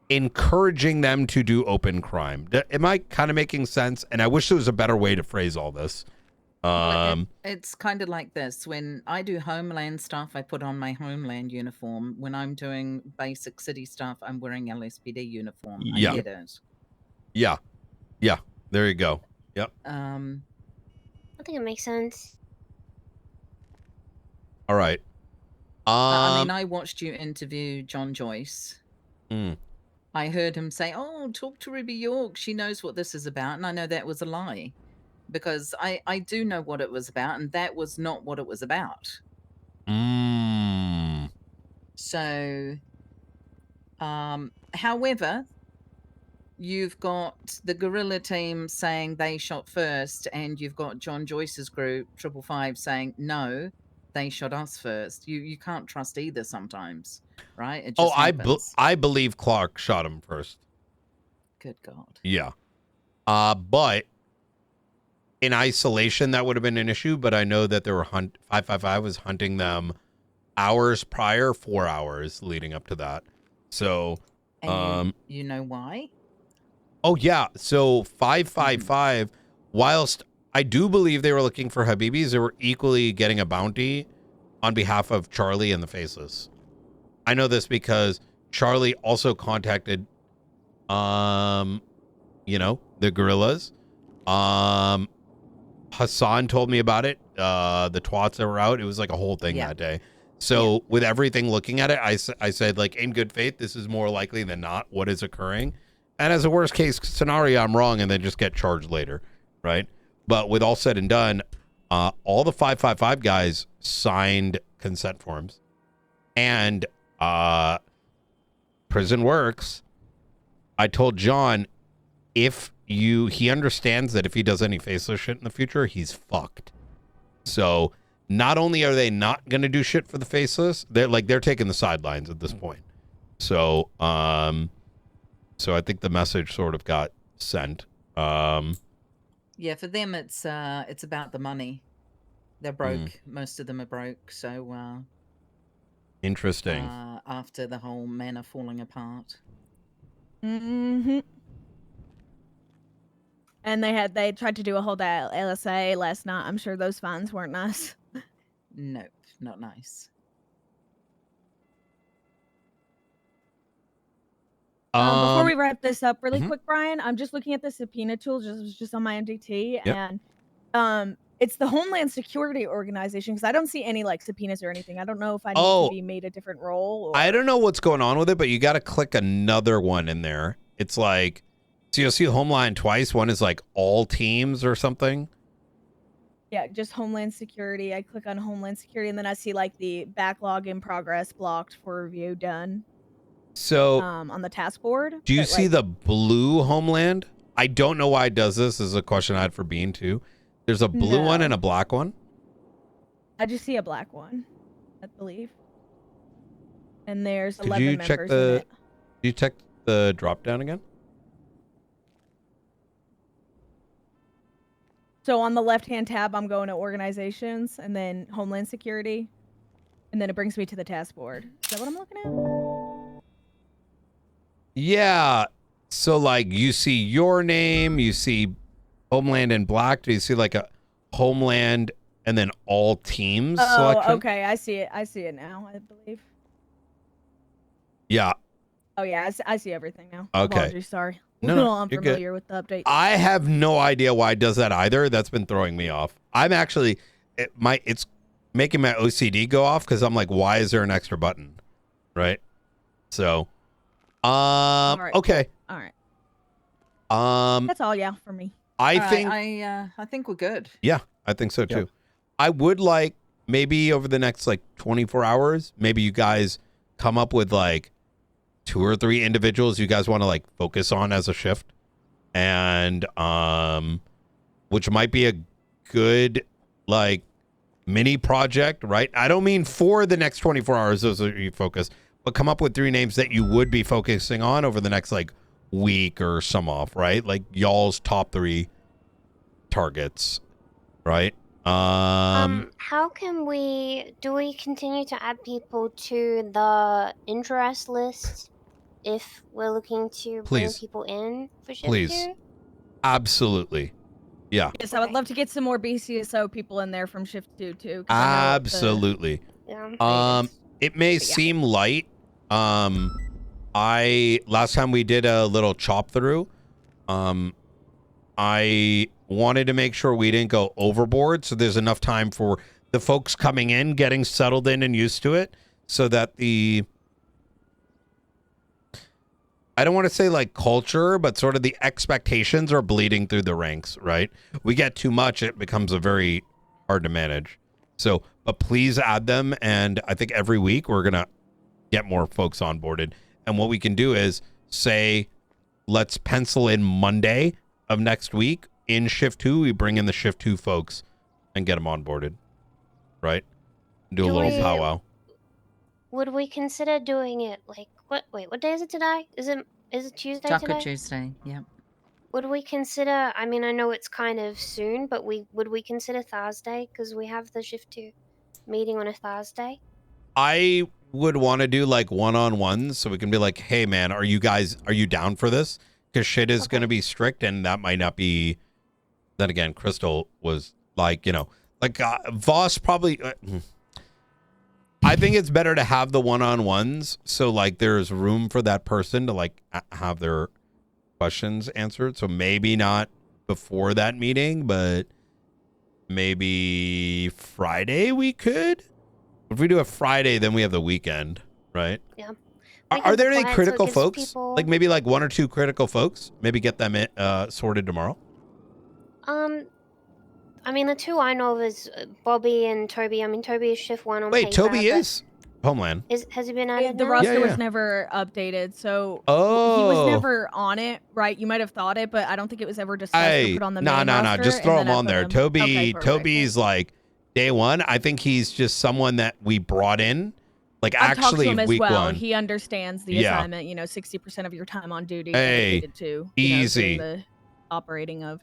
encouraging them to do open crime. Am I kind of making sense? And I wish there was a better way to phrase all this. It's kind of like this. When I do Homeland stuff, I put on my Homeland uniform. When I'm doing basic city stuff, I'm wearing LSPD uniform. Yeah. I get it. Yeah. Yeah. There you go. Yep. I think it makes sense. All right. I mean, I watched you interview John Joyce. Mm. I heard him say, oh, talk to Ruby York. She knows what this is about. And I know that was a lie. Because I do know what it was about, and that was not what it was about. Mm. So, However, you've got the guerrilla team saying they shot first, and you've got John Joyce's group 555 saying no, they shot us first. You can't trust either sometimes, right? It just happens. I believe Clark shot him first. Good God. Yeah. But in isolation, that would have been an issue. But I know that 555 was hunting them hours prior, 4 hours leading up to that. So, and you know why? Oh yeah. So 555, whilst I do believe they were looking for Habibis, they were equally getting a bounty on behalf of Charlie and the Faceless. I know this because Charlie also contacted, the guerrillas. Hassan told me about it. The twats that were out. It was like a whole thing that day. So with everything looking at it, I said, like, in good faith, this is more likely than not what is occurring. And as a worst case scenario, I'm wrong and then just get charged later, right? But with all said and done, all the 555 guys signed consent forms. And Prison Works, I told John, he understands that if he does any Faceless shit in the future, he's fucked. So not only are they not going to do shit for the Faceless, they're taking the sidelines at this point. So, so I think the message sort of got sent. Yeah, for them it's about the money. They're broke. Most of them are broke. So interesting. After the whole manor falling apart. Mm-hmm. And they tried to do a whole LSA last night. I'm sure those fines weren't nice. Nope, not nice. Before we wrap this up really quick, Brian, I'm just looking at the subpoena tool just on my MDT, and it's the Homeland Security Organization, because I don't see any like subpoenas or anything. I don't know if I need to be made a different role. I don't know what's going on with it, but you got to click another one in there. It's like, so you'll see Homeland twice. One is like all teams or something. Yeah, just Homeland Security. I click on Homeland Security, and then I see like the backlog in progress, blocked for review, done. So on the task board. Do you see the blue Homeland? I don't know why it does this. This is a question I had for Bean too. There's a blue one and a black one. I just see a black one, I believe. And there's 11 you members check in it. you check the drop down again? So on the left-hand tab, I'm going to organizations and then Homeland Security. And then it brings me to the task board. Is that what I'm looking at? Yeah. So like you see your name, you see Homeland in black. Do you see like a Homeland and then all teams selection? Okay. I see it. I see it now, I believe. Yeah. Oh yeah, I see everything now. Okay. Apologies, sorry. No, I'm you're familiar good. with the update. I have no idea why it does that either. That's been throwing me off. I'm actually it's making my OCD go off because I'm like, why is there an extra button? Right? So right. Okay. All right. That's all, yeah, for me. I think we're good. Yeah, I think so too. Yep. I would like maybe over the next like 24 hours, maybe you guys come up with like 2 or 3 individuals you guys want to like focus on as a shift, and which might be a good like mini project, right? I don't mean for the next 24 hours those are you focus, but come up with 3 names that you would be focusing on over the next like week or some off, right? Like y'all's top 3 targets, right? How can we continue to add people to the interest list if we're looking to bring people in for shift 2? Absolutely. Yeah. Yes, I would love to get some more BCSO people in there from shift 2 too. Absolutely. It may seem light. Last time we did a little chop through, I wanted to make sure we didn't go overboard, so there's enough time for the folks coming in getting settled in and used to it, so that I don't want to say like culture, but sort of the expectations are bleeding through the ranks, right? We get too much, it becomes a very hard to manage. So, but please add them, and I think every week we're gonna get more folks onboarded. And what we can do is say, let's pencil in Monday of next week in shift 2. We bring in the shift 2 folks and get them onboarded, right? Do a little powwow. Would we consider doing it like what day is it today? Is it Tuesday Taco today? Tuesday, yeah. Would we consider, I mean, I know it's kind of soon, but would we consider Thursday? Because we have the shift 2 meeting on a Thursday. I would want to do like one-on-ones so we can be like, hey man, are you down for this? Because shit is going to be strict, and that might not be. Then again, Crystal was like, Voss probably. I think it's better to have the one-on-ones, so like there's room for that person to like have their questions answered. So maybe not before that meeting, but maybe Friday we could. If we do a Friday, then we have the weekend, right? Yeah. Are there any critical folks? Like maybe like 1 or 2 critical folks? Maybe get them sorted tomorrow. I mean, the 2 I know of is Bobby and Toby. I mean, Toby is shift 1 on Wait, paper, Toby is Homeland. Has he been added The now? roster Yeah. was never updated, so he Oh. was never on it, right? You might have thought it, but I don't think it was ever discussed or put on the main roster. Just throw and him then I on put there. him- Toby, Okay, perfect. Toby's like day 1. I think he's just someone that we brought in, like I've talked to actually him as week well. 1. He understands the Yeah. assignment. 60% of your time on duty Hey, dedicated to easy. doing the operating of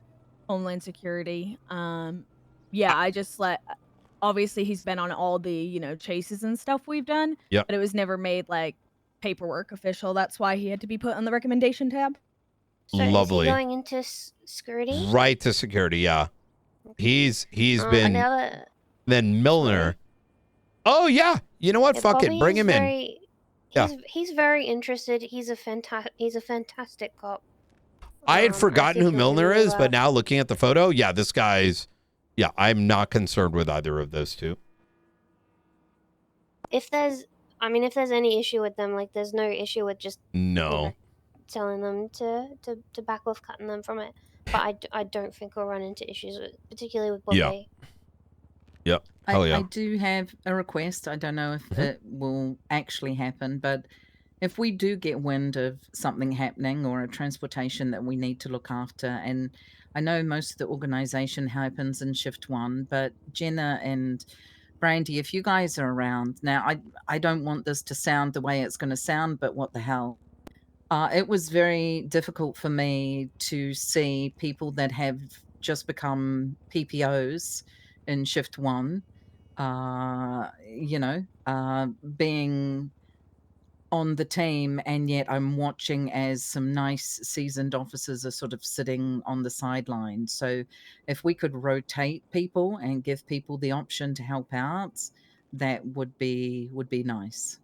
Homeland Security. I just obviously he's been on all the chases and stuff we've done. Yep. But it was never made like paperwork official. That's why he had to be put on the recommendation tab. So Lovely. Is he going into security? Right to security, yeah. He's been then Milner. Oh yeah, you know what? Fuck it, bring him in. He's very interested. He's a fantastic cop. I had forgotten who think he'll do Milner really is, well. but now looking at the photo, yeah, this guy's. Yeah, I'm not concerned with either of those 2. If there's any issue with them, like there's no issue with just telling them to back off, cutting them from it. But I don't think we'll run into issues particularly with Bobby. Yep. Hell yeah. I do have a request. I don't know if it will actually happen, but if we do get wind of something happening or a transportation that we need to look after, and I know most of the organization happens in shift 1, but Jenna and Brandy, if you guys are around now, I don't want this to sound the way it's going to sound, but what the hell? It was very difficult for me to see people that have just become PPOs in shift 1, being on the team, and yet I'm watching as some nice seasoned officers are sort of sitting on the sidelines. So if we could rotate people and give people the option to help out, that would be nice.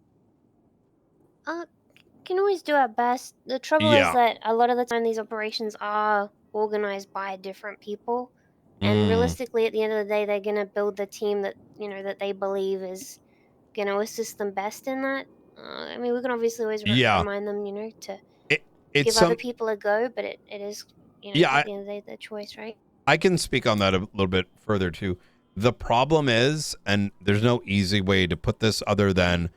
Can always do our best. The trouble is that a lot of the time these operations are organized by different people, and realistically at the end of the day they're going to build the team that that they believe is going to assist them best in that. I mean, we can obviously always remind them, to give other people a go, but it is, at the end of the day, their choice, right? I can speak on that a little bit further too. The problem is, and there's no easy way to put this other than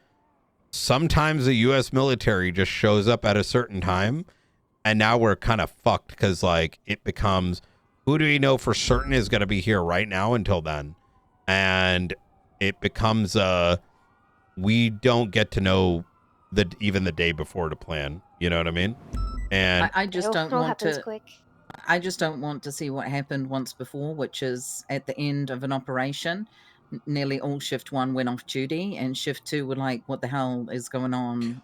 sometimes the U.S. military just shows up at a certain time, and now we're kind of fucked because like it becomes, who do we know for certain is going to be here right now until then? And it becomes we don't get to know even the day before to plan. You know what I mean? And I just don't want to. Quick. I just don't want to see what happened once before, which is at the end of an operation, nearly all shift 1 went off duty, and shift 2 were like, "What the hell is going on?"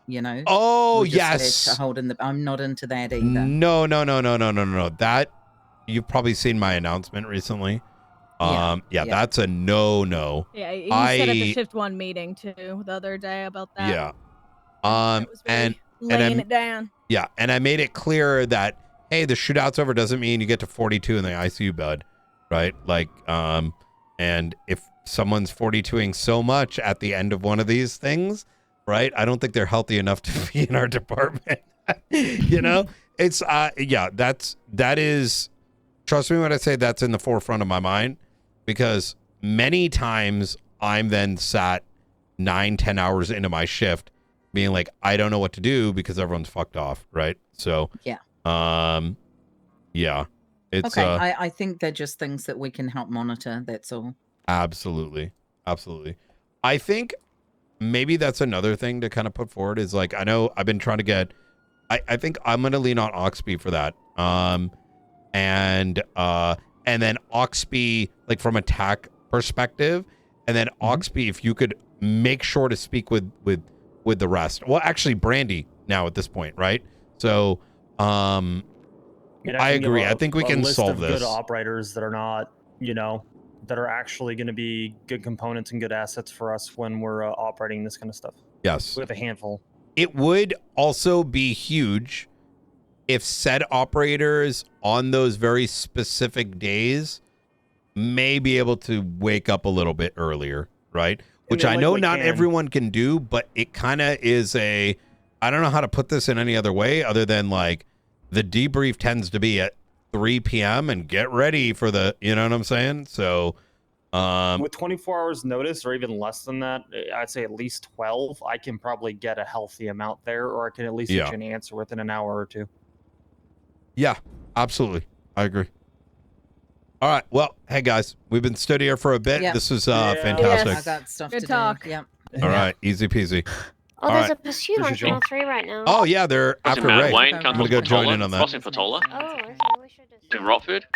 Oh, we're just yes. there to hold in the. I'm not into that either. No. That you've probably seen my announcement recently. That's a no. Yeah, you said at the shift 1 meeting too the other day about that. Yeah. And laying it down. Yeah, and I made it clear that hey, the shootout's over doesn't mean you get to 42 in the ICU bed, right? Like, and if someone's 42ing so much at the end of one of these things, right? I don't think they're healthy enough to be in our department. It's that is. Trust me when I say that's in the forefront of my mind, because many times I'm then sat 9-10 hours into my shift being like, I don't know what to do because everyone's fucked off, right? So Yeah. Yeah. It's okay. I think they're just things that we can help monitor. That's all. Absolutely. Absolutely. I think maybe that's another thing to kind of put forward is like, I know I've been trying to get, I think I'm going to lean on Oxby for that. And then Oxby, like from a TAC perspective, and then Oxby, if you could make sure to speak with the rest. Well, actually Brandy now at this point, right? So, I agree. I think we can solve this. Good operators that are not, that are actually going to be good components and good assets for us when we're operating this kind of stuff. Yes. With a handful. It would also be huge if said operators on those very specific days may be able to wake up a little bit earlier, right? Which I know not everyone can do, but it kind of is I don't know how to put this in any other way other than like the debrief tends to be at 3 p.m. and get ready for the, you know what I'm saying? So, with 24 hours notice or even less than that, I'd say at least 12, I can probably get a healthy amount there, or I can at least get you an answer within an hour or two. Yeah, absolutely. I agree. All right. Well, hey guys, we've been stood here for a bit. Yep. This is fantastic. I got stuff Good to talk. do. Yep. All right, easy peasy. Oh, All there's right. a pursuit on Channel 3 right now. Oh yeah, they're after Ray. Wayne, I'm gonna go join in on that. Crossing Patola. Oh, okay. We should just... To Rockford.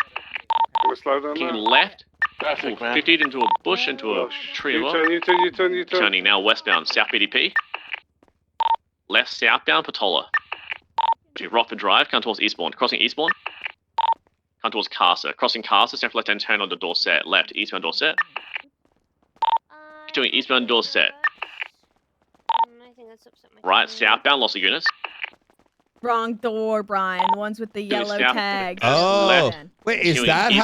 Keeping left. 50 into a bush, into a tree. U-turn. Turning now westbound, south BDP. Left southbound, Patola. To Rockford Drive, come towards Eastbourne. Crossing Eastbourne. Come towards Carcer. Crossing Carcer, central left-hand turn on the Dorset. Left, eastbound Dorset. Doing eastbound Dorset. I think that's upset my Right, phone. southbound Los Lagunas. Wrong door, Brian. The ones with the yellow south. tags. Oh, Left. wait, is Doing that how?